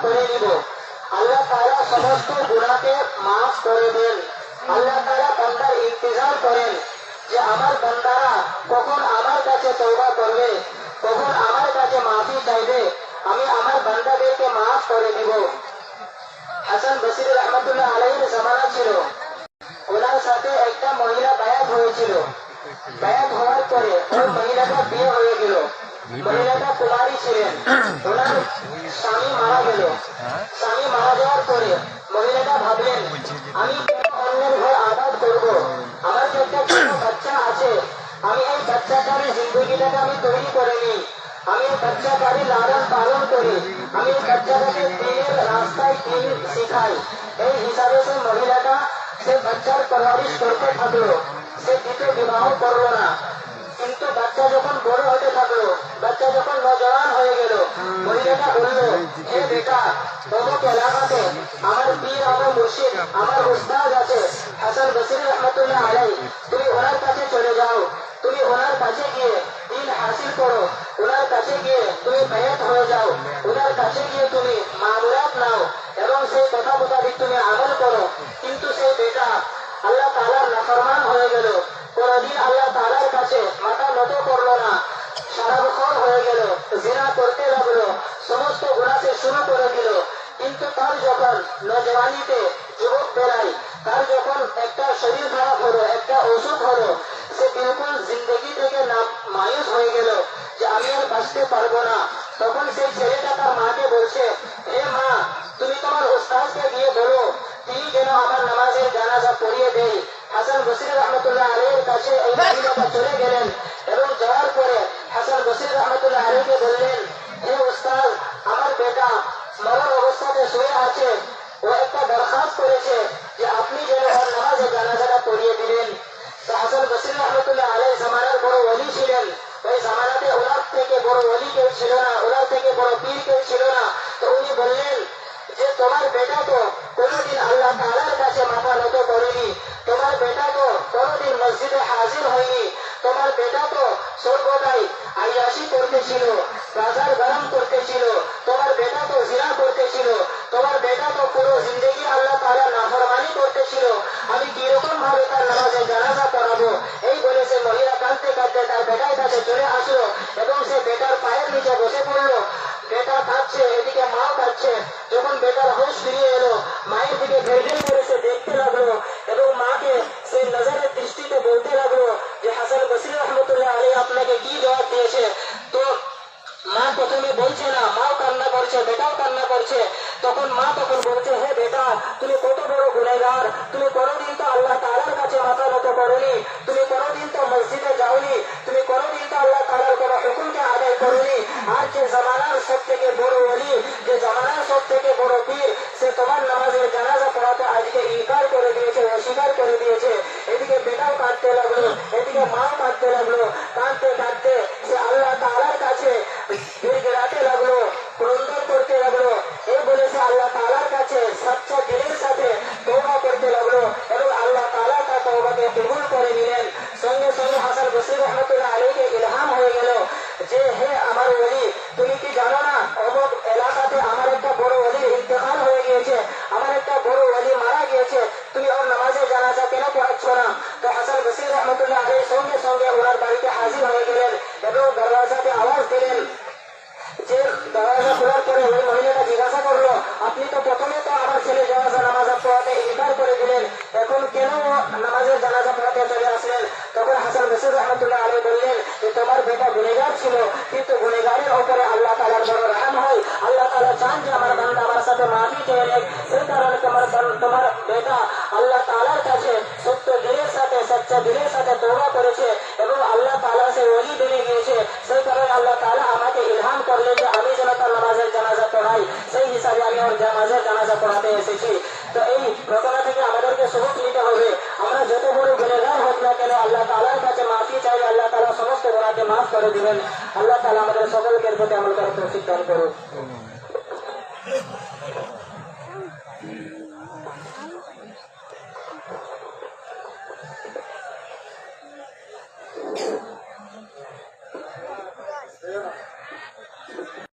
করে নিব। আল্লাহ তাআলা সমস্ত গুনাহকে মাফ করে দেন। আল্লাহ তাআলা বান্দার ইন্তজার করেন যে আমার বান্দারা কখন আমার কাছে তওবা করবে, কখন আমার কাছে মাফি চাইবে, আমি আমার বান্দাদেরকে মাফ করে দিব। হাসান বসরি রহমাতুল্লাহ আলাইহির জামানা ছিল, ওনার সাথে একটা মহিলা বায়াত হয়েছিল। বায়াত হওয়ার পরে ওই মহিলাটা বিয়ে হয়ে গেল। মহিলাটা কুমারী ছিলেন, ওনার স্বামী মারা গেল। স্বামী মারা যাওয়ার পরে মহিলাটা ভাবলেন আমি অন্যের ঘর আবাদ করবো, আমার যে একটা ছোট বাচ্চা আছে, আমি এই বাচ্চাটার জিন্দগিটাকে আমি তৈরি করে নিই, আমি এই বাচ্চাটাকে লালন পালন করি, আমি এই বাচ্চাটাকে দিনের রাস্তায় দিন শিখাই। এই হিসাবে সে মহিলাটা সে বাচ্চার পরওয়ারিশ করতে থাকলো। সে দ্বিতীয় বিবাহ করলো না। কিন্তু বাচ্চা যখন বড় হতে থাকলো, বাচ্চা যখন নজওয়ান হয়ে গেল, মহিলাটা বলল, হে বেটা, অমুক এলাকাতে আমার পীর, আমার মুর্শিদ, আমার উস্তাদ আছে হাসান বসরি রহমাতুল্লাহ আলাইহি, তুমি ওনার কাছে চলে যাও, তুমি ওনার কাছে গিয়ে দিন হাসিল করো, ওনার কাছে গিয়ে তুমি বায়াত হয়ে যাও, ওনার কাছে গিয়ে তুমি মামুলাত নাও এবং সেই কথা মোতাবেক তুমি আমল করো। কিন্তু সেই বেটা আল্লাহ তাআলার নাফরমান হয়ে গেল, কোনদিন আল্লাহ তাআলার কাছে মাথা নত করলো না, সারাক্ষণ হয়ে গেল, জিনা করতে লাগলো, সমস্ত গুনাহ সে শুরু করে দিল। কিন্তু তার যখন নজওয়ানিতে, যুবক বেলায় তার যখন একটা শরীর খারাপ হলো, একটা অসুখ হলো, সে বিলকুল জিন্দগি থেকে মায়ুস হয়ে গেল যে আমি আর বাঁচতে পারবো না। তখন সেই ছেলেটা তার মাকে বলছে, হে মা, তুমি তোমার উস্তাদকে গিয়ে বলো তিনি যেন আমার নামাজের জানাজা পড়িয়ে দেয়। হাসান বসরি রহমাতুল্লাহ আলাইহির কাছে এই মহিলাটা চলে গেলেন এবং যাওয়ার পরে হাসান বসরি রহমাতুল্লাহ আলাইহিকে বললেন, হে উস্তাদ, আমার বেটা মরণ অবস্থাতে শুয়ে আছে, ও একটা দরখাস্ত করেছে যে আপনি যেন ওর নামাজের জানাজাটা পড়িয়ে দিবেন। তো হাসান বসরি রহমাতুল্লাহ আলাইহি জামানার বড় ওলি ছিলেন। ওই জামানাতে ওনার থেকে বড় ওলি কেউ ছিল না, ওনার থেকে বড় পীর কেউ ছিল না। তো উনি বললেন যে তোমার বেটা তো কোনোদিন আল্লাহ তাআলার কাছে মাথা নত করেনি, তোমার বেটা তো কোনোদিন মসজিদে হাজির হয়নি, তোমার বেটা তো সর্বদাই আইয়াশি করতেছিল, বাজার গরম করতেছিল, তোমার বেটা তো জিনা করতেছিল, তোমার বেটা তো পুরো জিন্দগি আল্লাহ তাআলার নাফরমানি করতেছিল, আমি কিরকম ভাবে তার নামাজের জানাজা পড়াবো? এই বলে সে মহিলা কাঁদতে কাঁদতে তার বেটার কাছে চলে আসলো এবং সে বেটার পায়ের নিচে বসে পড়লো। বেটা কাঁদছে, এদিকে মাও কাঁদছে। যখন বেটার হুঁশ ফিরিয়ে এলো, মায়ের দিকে ঘেরঘের করে সে দেখতে লাগলো এবং মাকে সে নজরের দৃষ্টিতে বলতে লাগলো যে হাসান বসরি রহমাতুল্লাহ আলাইহি আপনাকে কি জবাব দিয়েছে। তো মা প্রথমে বলছে না, মাও কান্না করছে, বেটাও কান্না করছে। তখন মা তখন বলছে, হে বেটা, তুমি কত বড় গুনাহগার, তুমি কোনোদিন তো আল্লাহ তাআলার কাছে মাথা নত করোনি, তুমি কোনোদিন তো মসজিদে যাওনি, তুমি কোনোদিন তো আল্লাহ তাআলার কোনো হুকুমকে আদায় করোনি। আর যে জামানার সব থেকে বড় ওলি, যে জামানার সব থেকে বড় পীর, সে তোমার নামাজের জানাজা পড়াতে আজকে ইনকার করে দিয়েছে, অস্বীকার করে দিয়েছে। এদিকে বেটাও কাঁদতে লাগলো, এদিকে মাও কাঁদতে লাগলো। কাঁদতে কাঁদতে সে আল্লাহ তাআলার কাছে গিড়গিড়াতে লাগলো, ক্রন্দন করতে লাগলো। এই বলে সে আল্লাহ তাআলার কাছে সচ্চা দিলের সাথে তওবা করতে লাগলো এবং আল্লাহ তাআলা তার তওবাকে কবুল করে নিলেন। সঙ্গে সঙ্গে হাসান বসরি রহমাতুল্লাহ আলাইহিকে ইলহাম হয়ে গেল যে হে আমার ওলি, তুমি কি জানো না অমুক এলাকাতে আমার একটা বড় ওলির ইন্তেকাল হয়ে গিয়েছে, আমার একটা বড় ওলি মারা গিয়েছে, তুমি ওর নামাজের জানাজা কেন পড়াচ্ছ না? তো হাসান বসরি রহমাতুল্লাহ আলাইহি সঙ্গে সঙ্গে ওনার বাড়িতে হাজির হয়ে গেলেন এবং দরওয়াজাতে আওয়াজ দিলেন। যে দরওয়াজা খোলার পরে ওই মহিলাটা জিজ্ঞাসা করলো, আপনি তো প্রথমে তো আমার ছেলে জানাজা নামাজ পড়াতে ইনকার করে দিলেন, এখন কেন নামাজের জানাজা পড়াতে চলে আসলেন? তখন হাসান বসরি রহমাতুল্লাহ আলাইহি বললেন যে তোমার বেটা গুনাহগার ছিল, কিন্তু গুনাহগারের উপরে আল্লাহ তাআলার বড় রহম হয়। আল্লাহ তাআলা চান যে আমার বান্দা আমার সাথে মাফি চেয়ে নেক, সেই কারণে তোমার বেটা আল্লাহ তাআলার কাছে সত্য দিলের সাথে, সচ্চা দিলের সাথে তওবা করেছে এবং আল্লাহ তাআলা সে ওলি বনে গিয়েছে। সেই কারণে আল্লাহ তাআলা আমাকে ইলহাম করলেন যে আমি যেন তার নামাজের জানাজা পড়াই, সেই হিসাবে আমি ওর নামাজের জানাজা পড়াতে এসেছি। তো এই ঘটনা থেকে আমাদেরকে সবক নিতে হবে, আমরা যত বড় গুনাহগার হোক না কেন আল্লাহ তাআলার কাছে মাফি চাইলে আল্লাহ তাআলা সমস্ত গুনাহকে মাফ করে দিবেন। আল্লাহ তাআলা আমাদের সকলকে এর প্রতি আমল করার তৌফিক দান করুন। Yeah.